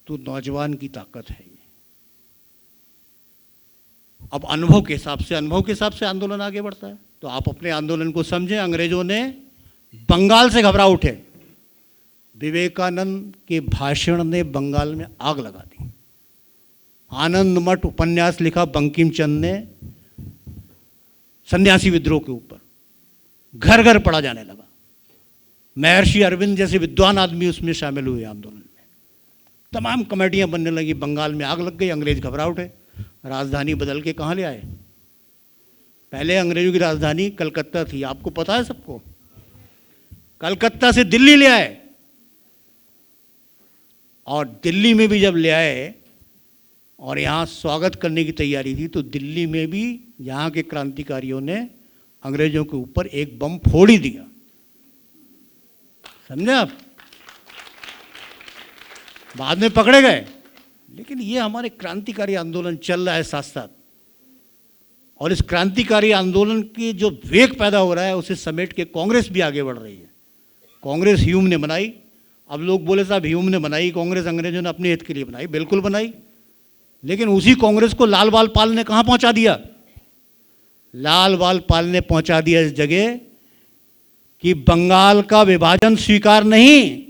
तो नौजवान की ताकत है ये। अब अनुभव के हिसाब से आंदोलन आगे बढ़ता है। तो आप अपने आंदोलन को समझें। अंग्रेजों ने बंगाल से घबरा उठे। विवेकानंद के भाषण ने बंगाल में आग लगा दी। आनंद मठ उपन्यास लिखा बंकिम चंद्र ने सन्यासी विद्रोह के ऊपर, घर घर पढ़ा जाने लगा। महर्षि अरविंद जैसे विद्वान आदमी उसमें शामिल हुए आंदोलन में। तमाम कमेटियां बनने लगी। बंगाल में आग लग गई। अंग्रेज घबरा उठे। राजधानी बदल के कहाँ ले आए? पहले अंग्रेजों की राजधानी कलकत्ता थी, आपको पता है सबको। कलकत्ता से दिल्ली ले आए, और दिल्ली में भी जब ले आए और यहाँ स्वागत करने की तैयारी थी, तो दिल्ली में भी यहाँ के क्रांतिकारियों ने अंग्रेजों के ऊपर एक बम फोड़ ही दिया। समझे आप? बाद में पकड़े गए, लेकिन ये हमारे क्रांतिकारी आंदोलन चल रहा है साथ साथ। और इस क्रांतिकारी आंदोलन की जो वेग पैदा हो रहा है, उसे समेट के कांग्रेस भी आगे बढ़ रही है। कांग्रेस ह्यूम ने बनाई। अब लोग बोले साहब ह्यूम ने बनाई कांग्रेस, अंग्रेजों ने अपने हित के लिए बनाई। बिल्कुल बनाई, लेकिन उसी कांग्रेस को लाल बाल पाल ने कहाँ पहुँचा दिया? लाल बाल पाल ने पहुँचा दिया इस जगह कि बंगाल का विभाजन स्वीकार नहीं।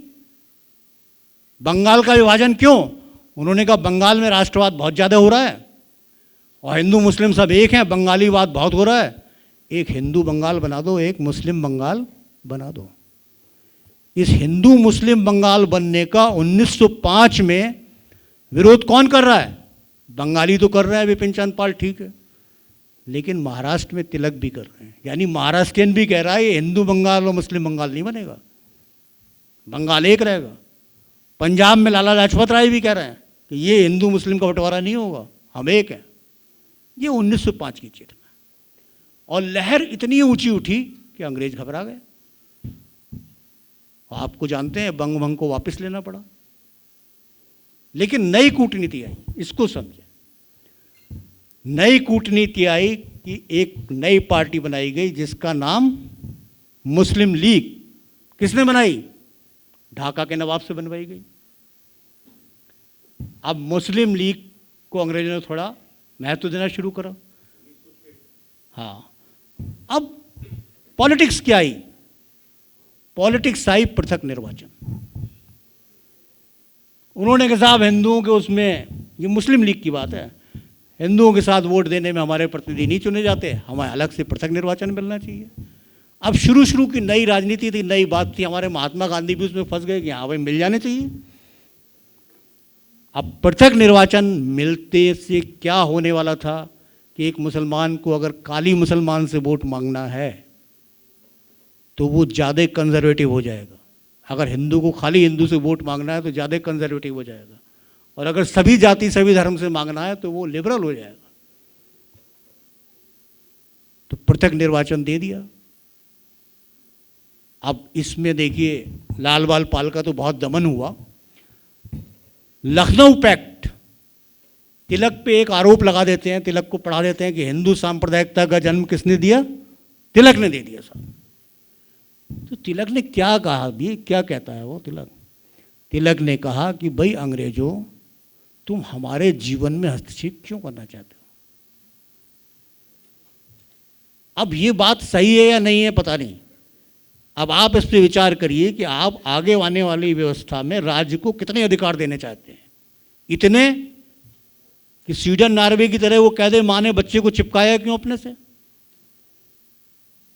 बंगाल का विभाजन क्यों? उन्होंने कहा बंगाल में राष्ट्रवाद बहुत ज़्यादा हो रहा है और हिंदू मुस्लिम सब एक हैं, बंगालीवाद बहुत हो रहा है। एक हिंदू बंगाल बना दो, एक मुस्लिम बंगाल बना दो। इस हिंदू मुस्लिम बंगाल बनने का 1905 में विरोध कौन कर रहा है? बंगाली तो कर रहा है, विपिन चंद्र पाल, ठीक है, लेकिन महाराष्ट्र में तिलक भी कर रहे हैं। यानी महाराष्ट्रियन भी कह रहा है ये हिंदू बंगाल और मुस्लिम बंगाल नहीं बनेगा, बंगाल एक रहेगा। पंजाब में लाला लाजपत राय भी कह रहे हैं कि ये हिंदू मुस्लिम का बंटवारा नहीं होगा, हम एक हैं। ये 1905 की चेतना। और लहर इतनी ऊंची उठी कि अंग्रेज घबरा गए। आपको जानते हैं बंग भंग को वापस लेना पड़ा। लेकिन नई कूटनीति आई, इसको समझे। नई कूटनीति आई कि एक नई पार्टी बनाई गई जिसका नाम मुस्लिम लीग। किसने बनाई? ढाका के नवाब से बनवाई गई। अब मुस्लिम लीग को अंग्रेजों ने थोड़ा महत्व देना शुरू करा। हाँ, अब पॉलिटिक्स क्या आई? पॉलिटिक्स आई पृथक निर्वाचन। उन्होंने कहा साहब हिंदुओं के उसमें, ये मुस्लिम लीग की बात है, हिंदुओं के साथ वोट देने में हमारे प्रतिनिधि नहीं चुने जाते, हमें अलग से पृथक निर्वाचन मिलना चाहिए। अब शुरू की नई राजनीति थी, नई बात थी। हमारे महात्मा गांधी भी उसमें फंस गए कि हाँ भाई मिल जाने चाहिए। अब पृथक निर्वाचन मिलते से क्या होने वाला था कि एक मुसलमान को अगर काली मुसलमान से वोट मांगना है तो वो ज़्यादा कंजर्वेटिव हो जाएगा। अगर हिंदू को खाली हिंदू से वोट मांगना है तो ज़्यादा कंजर्वेटिव हो जाएगा, और अगर सभी जाति सभी धर्म से मांगना है तो वो लिबरल हो जाएगा। तो पृथक निर्वाचन दे दिया। अब इसमें देखिए लाल बाल पाल का तो बहुत दमन हुआ। लखनऊ पैक्ट, तिलक पे एक आरोप लगा देते हैं, तिलक को पढ़ा देते हैं कि हिंदू सांप्रदायिकता का जन्म किसने दिया? तिलक ने दे दिया साहब। तो तिलक ने क्या कहा? अभी क्या कहता है वो तिलक? तिलक ने कहा कि भाई अंग्रेजों, तुम हमारे जीवन में हस्तक्षेप क्यों करना चाहते हो? अब ये बात सही है या नहीं है पता नहीं। अब आप इस पर विचार करिए कि आप आगे आने वाली व्यवस्था में राज्य को कितने अधिकार देने चाहते हैं। इतने कि स्वीडन नॉर्वे की तरह वो कह दे माँ ने बच्चे को चिपकाया क्यों अपने से,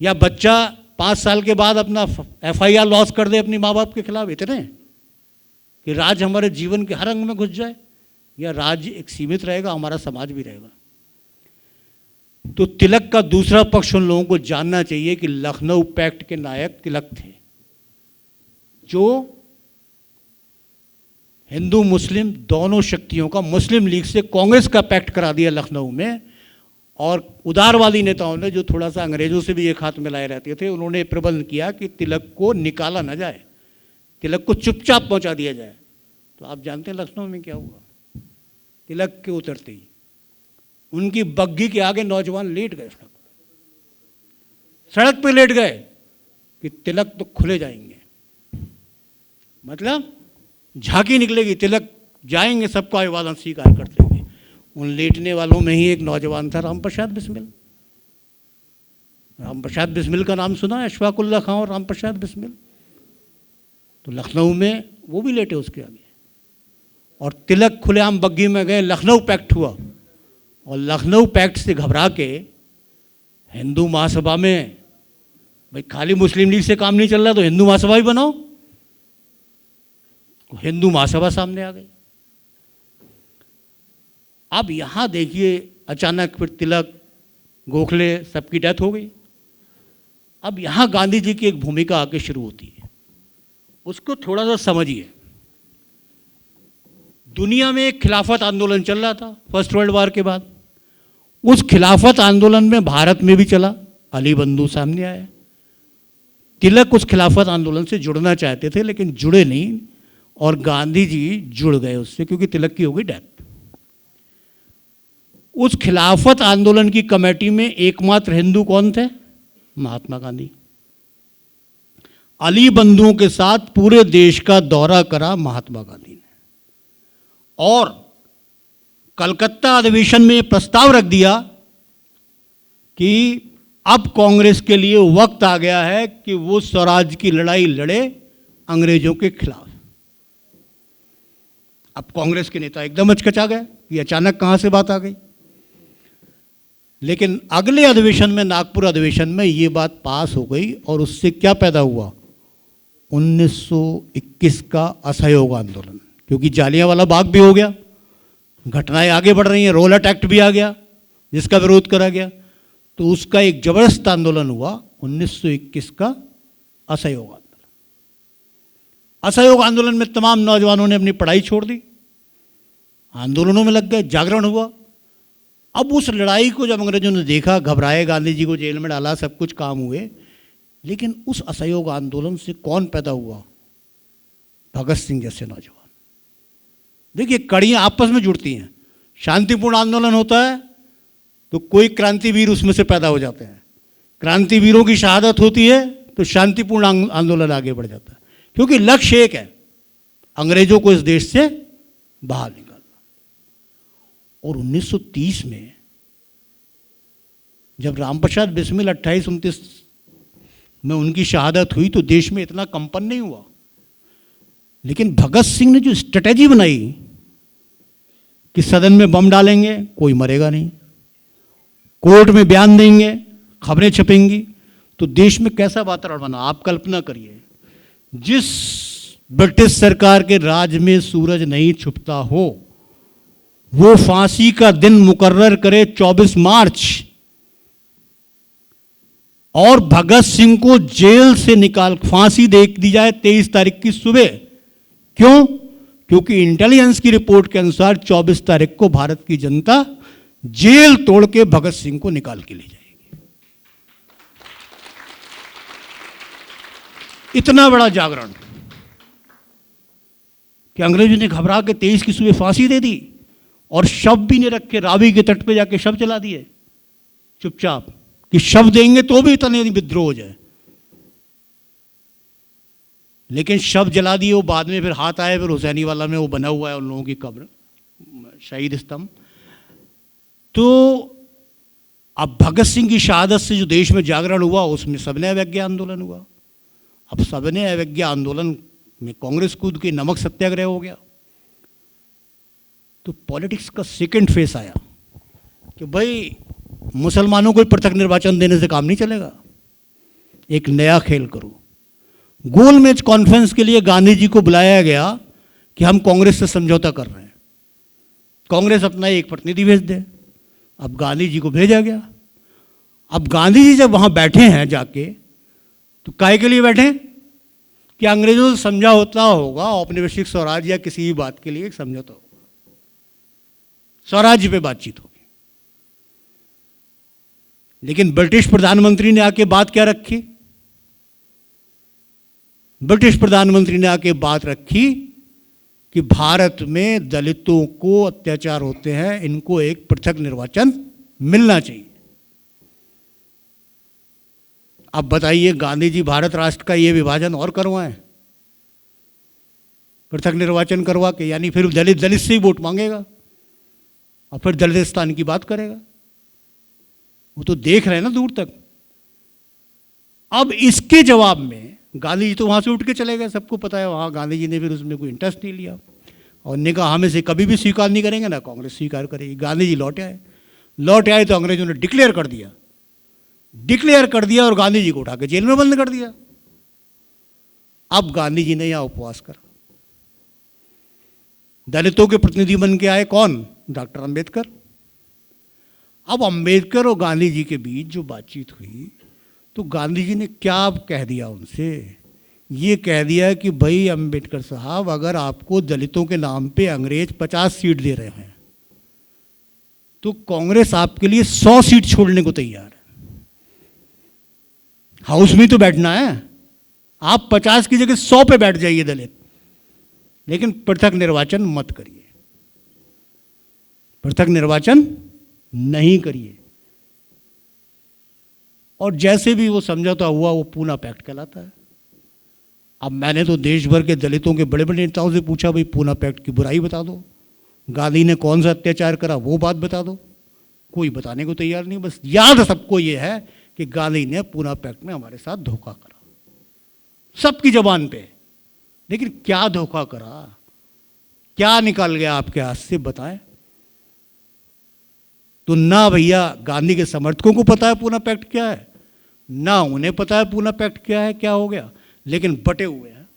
या बच्चा 5 साल के बाद अपना FIR लॉस कर दे अपनी माँ बाप के खिलाफ। इतने कि राज्य हमारे जीवन के हर अंग में घुस जाए, या राज्य एक सीमित रहेगा, हमारा समाज भी रहेगा। तो तिलक का दूसरा पक्ष उन लोगों को जानना चाहिए कि लखनऊ पैक्ट के नायक तिलक थे, जो हिंदू मुस्लिम दोनों शक्तियों का, मुस्लिम लीग से कांग्रेस का पैक्ट करा दिया लखनऊ में। और उदारवादी नेताओं ने, जो थोड़ा सा अंग्रेजों से भी एक हाथ मिलाए रहते थे, उन्होंने प्रबंध किया कि तिलक को निकाला ना जाए, तिलक को चुपचाप पहुंचा दिया जाए। तो आप जानते हैं लखनऊ में क्या हुआ? तिलक के उतरते ही उनकी बग्घी के आगे नौजवान लेट गए, सड़क पे लेट गए कि तिलक तो खुले जाएंगे, मतलब झांकी निकलेगी, तिलक जाएंगे सबको अभिवादन स्वीकार करते हुए। उन लेटने वालों में ही एक नौजवान था, राम प्रसाद बिस्मिल। राम प्रसाद बिस्मिल का नाम सुना है? अशफाक उल्लाह खां और राम प्रसाद बिस्मिल। तो लखनऊ में वो भी लेटे उसके आगे। और तिलक खुलेआम बग्घी में गए, लखनऊ पैक्ट हुआ, और लखनऊ पैक्ट से घबरा के हिंदू महासभा में, भाई खाली मुस्लिम लीग से काम नहीं चल रहा तो हिंदू महासभा ही बनाओ, तो हिंदू महासभा सामने आ गई। अब यहां देखिए अचानक फिर तिलक, गोखले सबकी डेथ हो गई। अब यहां गांधी जी की एक भूमिका आके शुरू होती है, उसको थोड़ा सा समझिए। दुनिया में एक खिलाफत आंदोलन चल रहा था फर्स्ट वर्ल्ड वॉर के बाद। उस खिलाफत आंदोलन में भारत में भी चला, अली बंधु सामने आए। तिलक उस खिलाफत आंदोलन से जुड़ना चाहते थे लेकिन जुड़े नहीं, और गांधी जी जुड़ गए उससे, क्योंकि तिलक की हो गई डेथ। उस खिलाफत आंदोलन की कमेटी में एकमात्र हिंदू कौन थे? महात्मा गांधी। अली बंधुओं के साथ पूरे देश का दौरा करा महात्मा गांधी ने, और कलकत्ता अधिवेशन में प्रस्ताव रख दिया कि अब कांग्रेस के लिए वक्त आ गया है कि वो स्वराज की लड़ाई लड़े अंग्रेजों के खिलाफ। अब कांग्रेस के नेता एकदम हचकचा गए, ये अचानक कहां से बात आ गई। लेकिन अगले अधिवेशन में, नागपुर अधिवेशन में, ये बात पास हो गई, और उससे क्या पैदा हुआ? 1921 का असहयोग आंदोलन, क्योंकि जालियांवाला बाग भी हो गया, घटनाएं आगे बढ़ रही हैं, रोलट एक्ट भी आ गया जिसका विरोध करा गया, तो उसका एक जबरदस्त आंदोलन हुआ 1921 का असहयोग आंदोलन। असहयोग आंदोलन में तमाम नौजवानों ने अपनी पढ़ाई छोड़ दी, आंदोलनों में लग गए, जागरण हुआ। अब उस लड़ाई को जब अंग्रेजों ने देखा, घबराए, गांधी जी को जेल में डाला, सब कुछ काम हुए, लेकिन उस असहयोग आंदोलन से कौन पैदा हुआ? भगत सिंह जैसे नौजवान। देखिए कड़ियां आपस में जुड़ती हैं। शांतिपूर्ण आंदोलन होता है तो कोई क्रांतिवीर उसमें से पैदा हो जाते हैं, क्रांतिवीरों की शहादत होती है तो शांतिपूर्ण आंदोलन आगे बढ़ जाता है, क्योंकि लक्ष्य एक है, अंग्रेजों को इस देश से बाहर निकालना। और 1930 में जब रामप्रसाद बिस्मिल 28-29 में उनकी शहादत हुई तो देश में इतना कंपन नहीं हुआ, लेकिन भगत सिंह ने जो स्ट्रेटेजी बनाई कि सदन में बम डालेंगे, कोई मरेगा नहीं, कोर्ट में बयान देंगे, खबरें छपेंगी, तो देश में कैसा वातावरण बना। आप कल्पना करिए, जिस ब्रिटिश सरकार के राज में सूरज नहीं छुपता हो, वो फांसी का दिन मुकर्रर करे 24 मार्च, और भगत सिंह को जेल से निकाल फांसी दे दी जाए 23 तारीख की सुबह। क्यों? क्योंकि इंटेलिजेंस की रिपोर्ट के अनुसार 24 तारीख को भारत की जनता जेल तोड़ के भगत सिंह को निकाल के ले जाएगी। इतना बड़ा जागरण कि अंग्रेजों ने घबरा के 23 की सुबह फांसी दे दी, और शव भी नहीं रखे, रावी के तट पे जाके शव जला दिए चुपचाप, कि शव देंगे तो भी इतना विद्रोह हो जाए। लेकिन शव जला दिए, वो बाद में फिर हाथ आए, फिर हुसैनी वाला में वो बना हुआ है उन लोगों की कब्र, शहीद स्तंभ। तो अब भगत सिंह की शहादत से जो देश में जागरण हुआ, उसमें सबने अवज्ञा आंदोलन हुआ। अब सबने अवज्ञा आंदोलन में कांग्रेस कूद के नमक सत्याग्रह हो गया। तो पॉलिटिक्स का सेकंड फेस आया कि भाई मुसलमानों को पृथक निर्वाचन देने से काम नहीं चलेगा, एक नया खेल करो। गोलमेज कॉन्फ्रेंस के लिए गांधी जी को बुलाया गया कि हम कांग्रेस से समझौता कर रहे हैं, कांग्रेस अपना एक प्रतिनिधि भेज दे। अब गांधी जी को भेजा गया। अब गांधी जी जब वहां बैठे हैं जाके, तो काहे के लिए बैठे? कि अंग्रेजों से समझौता होगा, औपनिवेशिक स्वराज या किसी भी बात के लिए एक समझौता होगा, स्वराज्य पे बातचीत होगी। लेकिन ब्रिटिश प्रधानमंत्री ने आके बात क्या रखी? ब्रिटिश प्रधानमंत्री ने आके बात रखी कि भारत में दलितों को अत्याचार होते हैं, इनको एक पृथक निर्वाचन मिलना चाहिए। अब बताइए, गांधी जी भारत राष्ट्र का ये विभाजन और करवाएं? पृथक निर्वाचन करवा के, यानी फिर दलित से ही वोट मांगेगा और फिर दलितिस्तान की बात करेगा। वो तो देख रहे हैं ना दूर तक। अब इसके जवाब में गांधी जी तो वहाँ से उठ के चले गए, सबको पता है। वहाँ गांधी जी ने फिर उसमें कोई इंटरेस्ट नहीं लिया और ने कहा हम इसे कभी भी स्वीकार नहीं करेंगे, ना कांग्रेस स्वीकार करेगी। गांधी जी लौट आए तो अंग्रेजों ने डिक्लेयर कर दिया और गांधी जी को उठा के जेल में बंद कर दिया। अब गांधी जी ने यहाँ उपवास करा। दलितों के प्रतिनिधि बन के आए कौन? डॉक्टर अंबेडकर। अब अंबेडकर और गांधी जी के बीच जो बातचीत हुई तो गांधी जी ने क्या कह दिया उनसे? ये कह दिया कि भाई अंबेडकर साहब, अगर आपको दलितों के नाम पे अंग्रेज 50 सीट दे रहे हैं तो कांग्रेस आपके लिए 100 सीट छोड़ने को तैयार है। हाउस में तो बैठना है, आप 50 की जगह 100 पे बैठ जाइए दलित, लेकिन पृथक निर्वाचन मत करिए, पृथक निर्वाचन नहीं करिए। और जैसे भी वो समझौता हुआ वो पूना पैक्ट कहलाता है। अब मैंने तो देश भर के दलितों के बड़े बड़े नेताओं से पूछा, भाई पूना पैक्ट की बुराई बता दो, गांधी ने कौन सा अत्याचार करा वो बात बता दो। कोई बताने को तैयार नहीं। बस याद सबको ये है कि गांधी ने पूना पैक्ट में हमारे साथ धोखा करा, सबकी जबान पे। लेकिन क्या धोखा करा, क्या निकल गया आपके हाथ से, बताएं। तो ना भैया गांधी के समर्थकों को पता है पूना पैक्ट क्या है, ना उन्हें पता है पूना पैक्ट क्या है, क्या हो गया, लेकिन बटे हुए हैं।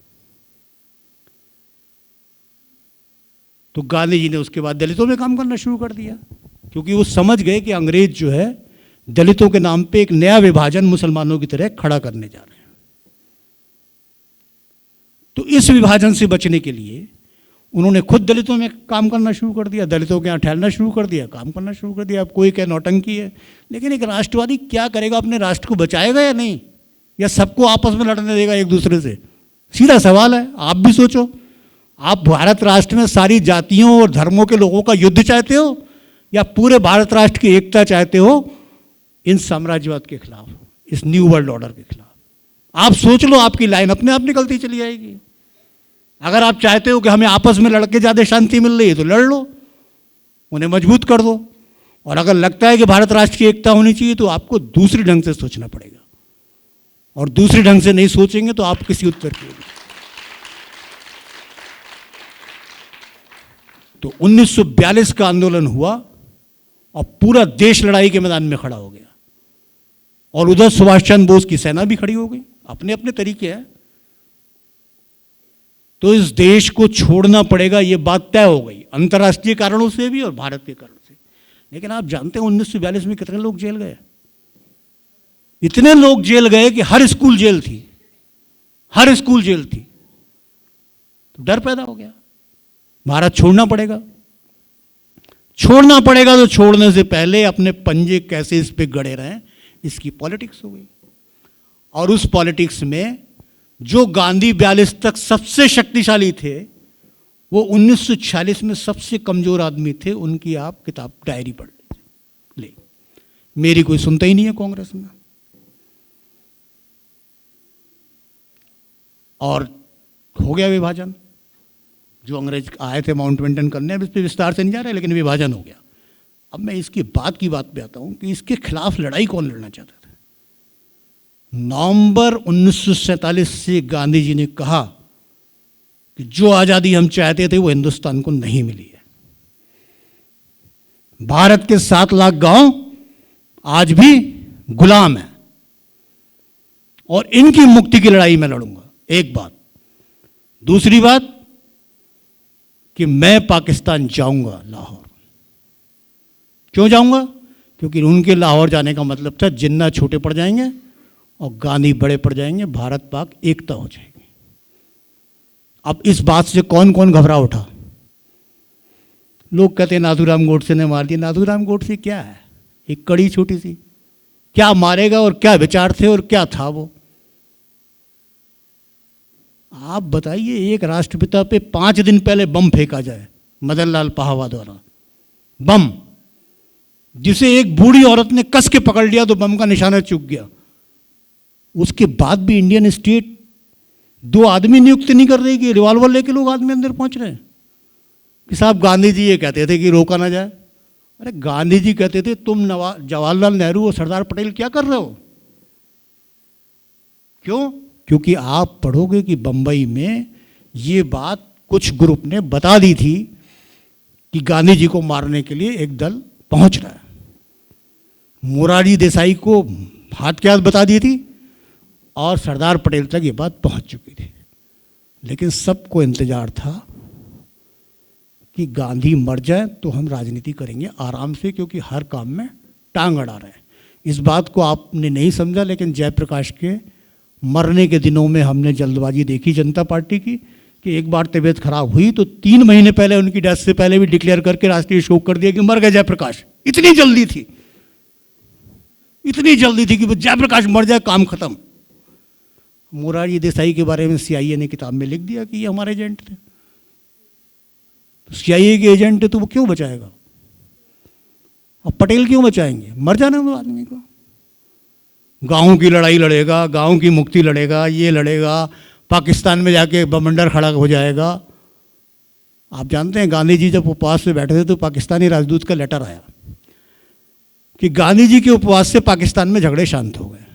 तो गांधी जी ने उसके बाद दलितों में काम करना शुरू कर दिया, क्योंकि वो समझ गए कि अंग्रेज जो है दलितों के नाम पे एक नया विभाजन मुसलमानों की तरह खड़ा करने जा रहे हैं। तो इस विभाजन से बचने के लिए उन्होंने खुद दलितों में काम करना शुरू कर दिया, दलितों के यहाँ ठहरना शुरू कर दिया, काम करना शुरू कर दिया। अब कोई क्या नौटंकी है, लेकिन एक राष्ट्रवादी क्या करेगा, अपने राष्ट्र को बचाएगा या नहीं, या सबको आपस में लड़ने देगा एक दूसरे से? सीधा सवाल है, आप भी सोचो। आप भारत राष्ट्र में सारी जातियों और धर्मों के लोगों का युद्ध चाहते हो, या पूरे भारत राष्ट्र की एकता चाहते हो इन साम्राज्यवाद के खिलाफ, इस न्यू वर्ल्ड ऑर्डर के खिलाफ? आप सोच लो, आपकी लाइन अपने आप निकलती चली जाएगी। अगर आप चाहते हो कि हमें आपस में लड़के ज़्यादा शांति मिल रही है तो लड़ लो, उन्हें मजबूत कर दो। और अगर लगता है कि भारत राष्ट्र की एकता होनी चाहिए तो आपको दूसरी ढंग से सोचना पड़ेगा, और दूसरी ढंग से नहीं सोचेंगे तो आप किसी उत्तर के। तो 1942 का आंदोलन हुआ और पूरा देश लड़ाई के मैदान में खड़ा हो गया, और उधर सुभाष चंद्र बोस की सेना भी खड़ी हो गई, अपने अपने तरीके हैं। तो इस देश को छोड़ना पड़ेगा, ये बात तय हो गई, अंतर्राष्ट्रीय कारणों से भी और भारत के कारणों से। लेकिन आप जानते हैं 1942 में कितने लोग जेल गए? इतने लोग जेल गए कि हर स्कूल जेल थी, हर स्कूल जेल थी। तो डर पैदा हो गया, भारत छोड़ना पड़ेगा। छोड़ना पड़ेगा तो छोड़ने से पहले अपने पंजे कैसे इस पे गड़े रहें, इसकी पॉलिटिक्स हो गई। और उस पॉलिटिक्स में जो गांधी 42 तक सबसे शक्तिशाली थे, वो 1946 में सबसे कमजोर आदमी थे। उनकी आप किताब डायरी पढ़ लीजिए। ले, मेरी कोई सुनता ही नहीं है कांग्रेस में। और हो गया विभाजन। जो अंग्रेज आए थे माउंटबेटन करने, अब इस पर विस्तार से नहीं जा रहे, लेकिन विभाजन हो गया। अब मैं इसकी बात पे आता हूं कि इसके खिलाफ लड़ाई कौन लड़ना चाहता था। नवंबर 1947 से गांधी जी ने कहा कि जो आज़ादी हम चाहते थे वो हिंदुस्तान को नहीं मिली है। भारत के 7 लाख गांव आज भी गुलाम हैं, और इनकी मुक्ति की लड़ाई मैं लड़ूंगा। एक बात। दूसरी बात कि मैं पाकिस्तान जाऊंगा, लाहौर। क्यों जाऊंगा? क्योंकि उनके लाहौर जाने का मतलब था जिन्ना छोटे पड़ जाएंगे और गांधी बड़े पड़ जाएंगे, भारत पाक एकता हो जाएगी। अब इस बात से कौन कौन घबरा उठा? लोग कहते हैं नाथूराम गोडसे ने मार दिया। नाथूराम गोडसे क्या है? एक कड़ी छोटी सी, क्या मारेगा और क्या विचार थे और क्या था वो? आप बताइए, एक राष्ट्रपिता पे 5 दिन पहले बम फेंका जाए मदन लाल पाहवा द्वारा, बम जिसे एक बूढ़ी औरत ने कस के पकड़ लिया तो बम का निशाना चूक गया। उसके बाद भी इंडियन स्टेट 2 आदमी नियुक्त नहीं कर रहे कि रिवॉल्वर लेके लोग आदमी अंदर पहुंच रहे हैं कि साहब गांधी जी ये कहते थे कि रोका ना जाए। अरे गांधी जी कहते थे तुम जवाहरलाल नेहरू और सरदार पटेल क्या कर रहे हो? क्यों? क्योंकि आप पढ़ोगे कि बंबई में ये बात कुछ ग्रुप ने बता दी थी कि गांधी जी को मारने के लिए एक दल पहुंच रहा है। मोरारजी देसाई को हाथ के हाथ बता दी थी और सरदार पटेल तक ये बात पहुंच चुकी थी। लेकिन सबको इंतजार था कि गांधी मर जाए तो हम राजनीति करेंगे आराम से, क्योंकि हर काम में टांग अड़ा रहे हैं। इस बात को आपने नहीं समझा, लेकिन जयप्रकाश के मरने के दिनों में हमने जल्दबाजी देखी जनता पार्टी की कि एक बार तबीयत खराब हुई तो 3 महीने पहले उनकी डेथ से पहले भी डिक्लेयर करके राष्ट्रीय शोक कर दिया कि मर गए जयप्रकाश। इतनी जल्दी थी, इतनी जल्दी थी कि जयप्रकाश मर जाए काम खत्म। मोरारजी देसाई के बारे में CIA ने किताब में लिख दिया कि ये हमारे एजेंट थे। तो CIA के एजेंट है तो वो क्यों बचाएगा? और पटेल क्यों बचाएंगे? मर जाने दो आदमी को। गाँव की लड़ाई लड़ेगा, गाँव की मुक्ति लड़ेगा, ये लड़ेगा, पाकिस्तान में जाके बमंडर खड़ा हो जाएगा। आप जानते हैं गांधी जी जब उपवास में बैठे थे तो पाकिस्तानी राजदूत का लेटर आया कि गांधी जी के उपवास से पाकिस्तान में झगड़े शांत हो गए।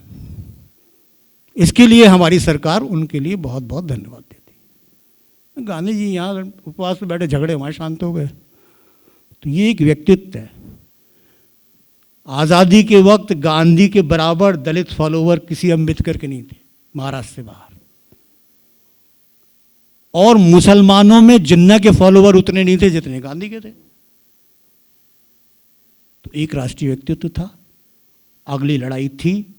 इसके लिए हमारी सरकार उनके लिए बहुत बहुत धन्यवाद देती। गांधी जी यहाँ उपवास में बैठे, झगड़े वहाँ शांत हो गए। तो ये एक व्यक्तित्व है। आज़ादी के वक्त गांधी के बराबर दलित फॉलोवर किसी अम्बेडकर के नहीं थे महाराष्ट्र से बाहर, और मुसलमानों में जिन्ना के फॉलोवर उतने नहीं थे जितने गांधी के थे। तो एक राष्ट्रीय व्यक्तित्व था। अगली लड़ाई थी,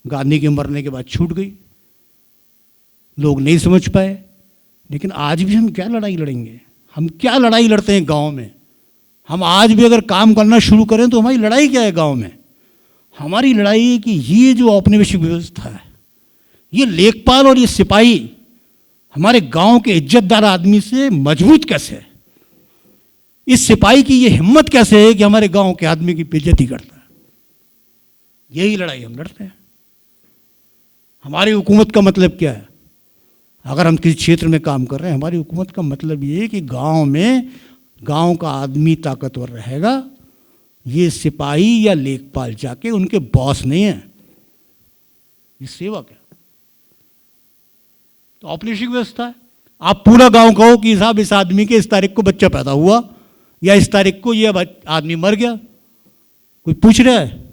गांधी के मरने के बाद छूट गई, लोग नहीं समझ पाए। लेकिन आज भी हम क्या लड़ाई लड़ेंगे? हम क्या लड़ाई लड़ते हैं गांव में? हम आज भी अगर काम करना शुरू करें तो हमारी लड़ाई क्या है गांव में? हमारी लड़ाई है कि ये जो औपनिवेशिक व्यवस्था है, ये लेखपाल और ये सिपाही हमारे गांव के इज्जतदार आदमी से मजबूत कैसे है? इस सिपाही की ये हिम्मत कैसे है कि हमारे गांव के आदमी की बेइज्जती करता है? यही लड़ाई हम लड़ते हैं। हमारी हुकूमत का मतलब क्या है? अगर हम किसी क्षेत्र में काम कर रहे हैं, हमारी हुकूमत का मतलब ये है कि गांव में गांव का आदमी ताकतवर रहेगा। ये सिपाही या लेखपाल जाके उनके बॉस नहीं है, ये सेवक है। तो औपनिवेशिक व्यवस्था है। आप पूरा गांव कहो कि साहब इस आदमी के इस तारीख को बच्चा पैदा हुआ या इस तारीख को ये आदमी मर गया, कोई पूछ रहा है?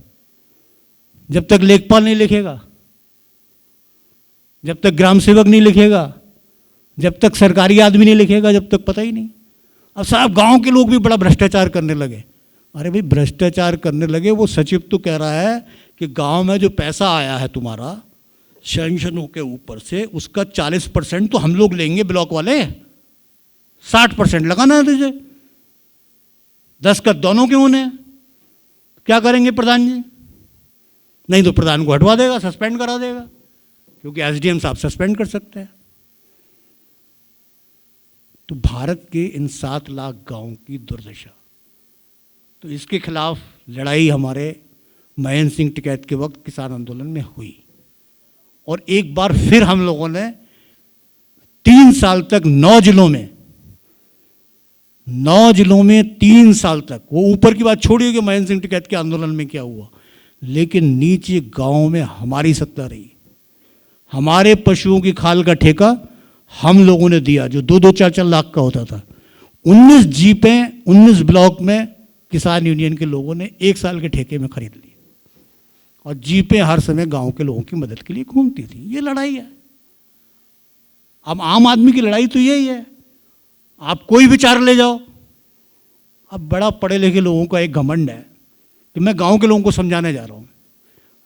जब तक लेखपाल नहीं लिखेगा, जब तक ग्राम सेवक नहीं लिखेगा, जब तक सरकारी आदमी नहीं लिखेगा, जब तक पता ही नहीं। अब साहब गांव के लोग भी बड़ा भ्रष्टाचार करने लगे। अरे भाई भ्रष्टाचार करने लगे, वो सचिव तो कह रहा है कि गांव में जो पैसा आया है तुम्हारा सेंक्शनों के ऊपर से, उसका 40% तो हम लोग लेंगे ब्लॉक वाले, 60% लगाना है तुझे, 10 का दोनों क्यों होने? क्या करेंगे प्रधान जी? नहीं तो प्रधान को हटवा देगा, सस्पेंड करा देगा, क्योंकि SDM साहब सस्पेंड कर सकते हैं। तो भारत के इन 7 लाख गांव की दुर्दशा, तो इसके खिलाफ लड़ाई हमारे महेंद्र सिंह टिकैत के वक्त किसान आंदोलन में हुई। और एक बार फिर हम लोगों ने 3 साल तक 9 जिलों में 3 साल तक, वो ऊपर की बात छोड़िए कि महेंद्र सिंह टिकैत के आंदोलन में क्या हुआ, लेकिन नीचे गांव में हमारी सत्ता रही। हमारे पशुओं की खाल का ठेका हम लोगों ने दिया, जो 2-2, 4-4 लाख का होता था। 19 जीपें 19 ब्लॉक में किसान यूनियन के लोगों ने 1 साल के ठेके में खरीद ली, और जीपें हर समय गांव के लोगों की मदद के लिए घूमती थी। ये लड़ाई है। अब आम आदमी की लड़ाई तो यही है। आप कोई विचार ले जाओ। अब बड़ा पढ़े लिखे लोगों का एक घमंड है कि मैं गांव के लोगों को समझाने जा रहा हूं।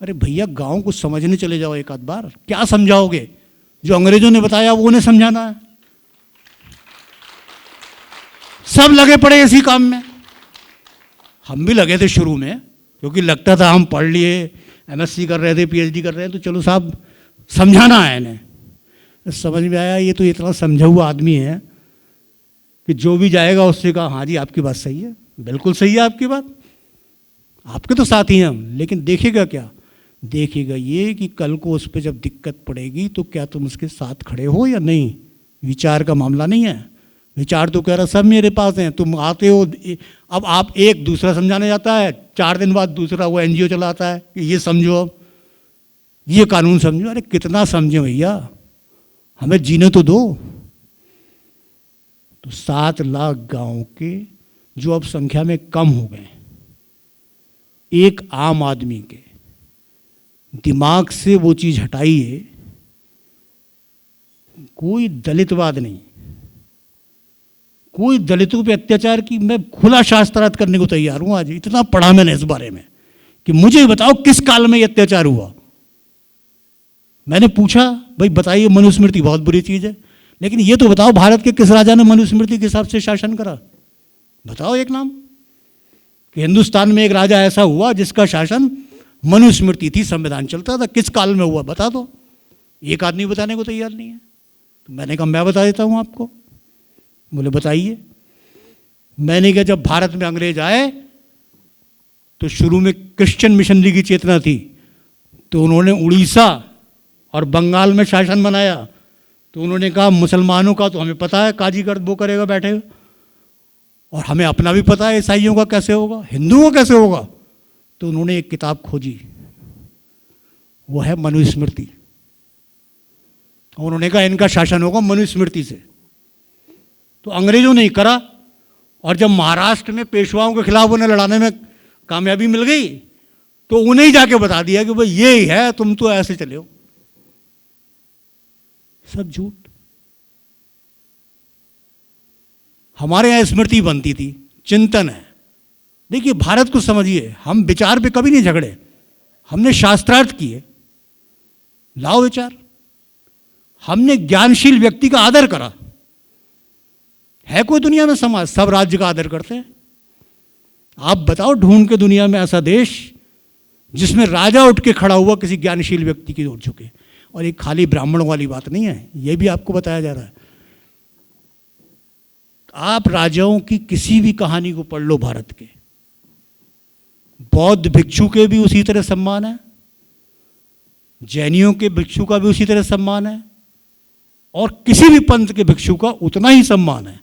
अरे भैया, गांव को समझने चले जाओ एक आध बार। क्या समझाओगे? जो अंग्रेजों ने बताया वो उन्हें समझाना है। सब लगे पड़े इसी काम में। हम भी लगे थे शुरू में, क्योंकि लगता था हम पढ़ लिए, MSc कर रहे थे, PhD कर रहे हैं, तो चलो साहब समझाना है इन्हें। समझ में आया ये तो इतना समझा हुआ आदमी है कि जो भी जाएगा उससे कहा हाँ जी आपकी बात सही है, बिल्कुल सही है आपकी बात, आपके तो साथ ही हैं हम। लेकिन देखेगा क्या देखिएगा ये कि कल को उस पर जब दिक्कत पड़ेगी तो क्या तुम उसके साथ खड़े हो या नहीं। विचार का मामला नहीं है, विचार तो कह रहा सब मेरे पास हैं, तुम आते हो। अब आप एक दूसरा समझाने जाता है, 4 दिन बाद दूसरा वो एनजीओ चलाता है कि ये समझो, अब ये कानून समझो। अरे कितना समझे भैया, हमें जीने तो दो। तो 7 लाख गांव के जो अब संख्या में कम हो गए, एक आम आदमी के दिमाग से वो चीज हटाइए। कोई दलितवाद नहीं, कोई दलितों पे अत्याचार की मैं खुला शास्त्रार्थ करने को तैयार हूं। आज इतना पढ़ा मैंने इस बारे में कि मुझे बताओ किस काल में ये अत्याचार हुआ। मैंने पूछा भाई बताइए, मनुस्मृति बहुत बुरी चीज है, लेकिन ये तो बताओ भारत के किस राजा ने मनुस्मृति के हिसाब से शासन करा। बताओ एक नाम कि हिंदुस्तान में एक राजा ऐसा हुआ जिसका शासन मनुस्मृति थी, संविधान चलता था, किस काल में हुआ बता दो। एक आदमी बताने को तैयार नहीं है। तो मैंने कहा मैं बता देता हूं आपको। बोले बताइए। मैंने कहा जब भारत में अंग्रेज आए तो शुरू में क्रिश्चियन मिशनरी की चेतना थी, तो उन्होंने उड़ीसा और बंगाल में शासन बनाया। तो उन्होंने कहा मुसलमानों का तो हमें पता है, काजी गर्द वो करेगा बैठे, और हमें अपना भी पता है ईसाइयों का कैसे होगा, हिंदुओं का कैसे होगा। तो उन्होंने एक किताब खोजी, वो है मनुस्मृति। उन्होंने कहा इनका शासन होगा मनुस्मृति से। तो अंग्रेजों ने करा, और जब महाराष्ट्र में पेशवाओं के खिलाफ उन्हें लड़ाने में कामयाबी मिल गई तो उन्हें ही जाके बता दिया कि भाई ये ही है, तुम तो ऐसे चले हो। सब झूठ। हमारे यहां स्मृति बनती थी, चिंतन है। देखिए भारत को समझिए, हम विचार पे कभी नहीं झगड़े, हमने शास्त्रार्थ किए, लाओ विचार। हमने ज्ञानशील व्यक्ति का आदर करा। है कोई दुनिया में समाज, सब राज्य का आदर करते हैं। आप बताओ ढूंढ के दुनिया में ऐसा देश जिसमें राजा उठ के खड़ा हुआ किसी ज्ञानशील व्यक्ति की ओर झुके। और ये खाली ब्राह्मणों वाली बात नहीं है, ये भी आपको बताया जा रहा है। आप राजाओं की किसी भी कहानी को पढ़ लो भारत के, बौद्ध भिक्षु के भी उसी तरह सम्मान है, जैनियों के भिक्षु का भी उसी तरह सम्मान है, और किसी भी पंथ के भिक्षु का उतना ही सम्मान है।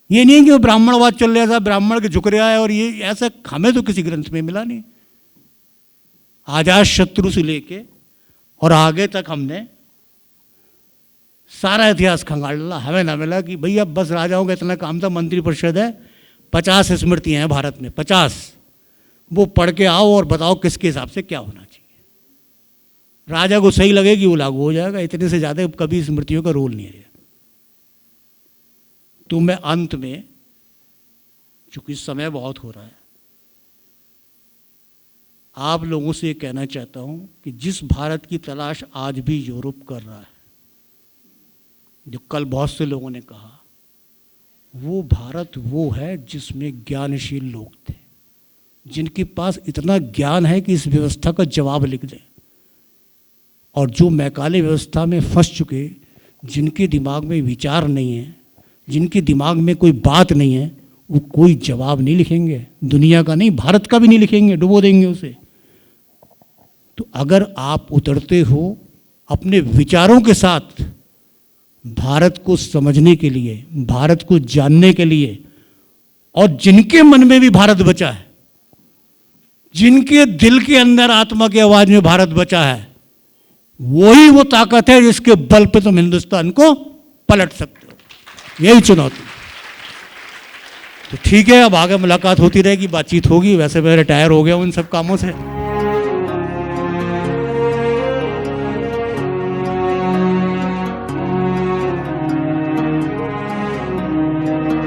ये नहीं कि वो ब्राह्मणवाद चल रहा था, ब्राह्मण के झुक रहा है, और ये ऐसा हमें तो किसी ग्रंथ में मिला नहीं। अजात शत्रु से लेके और आगे तक हमने सारा इतिहास खंगाल डाला, हमें ना मिला कि भैया बस राजाओं का इतना काम था, मंत्रिपरिषद है, 50 स्मृतियां हैं भारत में, 50, वो पढ़ के आओ और बताओ किसके हिसाब से क्या होना चाहिए। राजा को सही लगेगी वो लागू हो जाएगा, इतने से ज़्यादा कभी स्मृतियों का रोल नहीं है। तो मैं अंत में, चूंकि समय बहुत हो रहा है, आप लोगों से ये कहना चाहता हूं कि जिस भारत की तलाश आज भी यूरोप कर रहा है, जो कल बहुत से लोगों ने कहा, वो भारत वो है जिसमें ज्ञानशील लोग थे, जिनके पास इतना ज्ञान है कि इस व्यवस्था का जवाब लिख दें। और जो मैकाले व्यवस्था में फंस चुके, जिनके दिमाग में विचार नहीं है, जिनके दिमाग में कोई बात नहीं है, वो कोई जवाब नहीं लिखेंगे, दुनिया का नहीं भारत का भी नहीं लिखेंगे, डुबो देंगे उसे। तो अगर आप उतरते हो अपने विचारों के साथ भारत को समझने के लिए, भारत को जानने के लिए, और जिनके मन में भी भारत बचा है, जिनके दिल के अंदर आत्मा की आवाज में भारत बचा है, वही वो ताकत है जिसके बल पे तुम हिंदुस्तान को पलट सकते हो। यही चुनौती। तो ठीक है, अब आगे मुलाकात होती रहेगी, बातचीत होगी। वैसे मैं रिटायर हो गया हूं इन सब कामों से।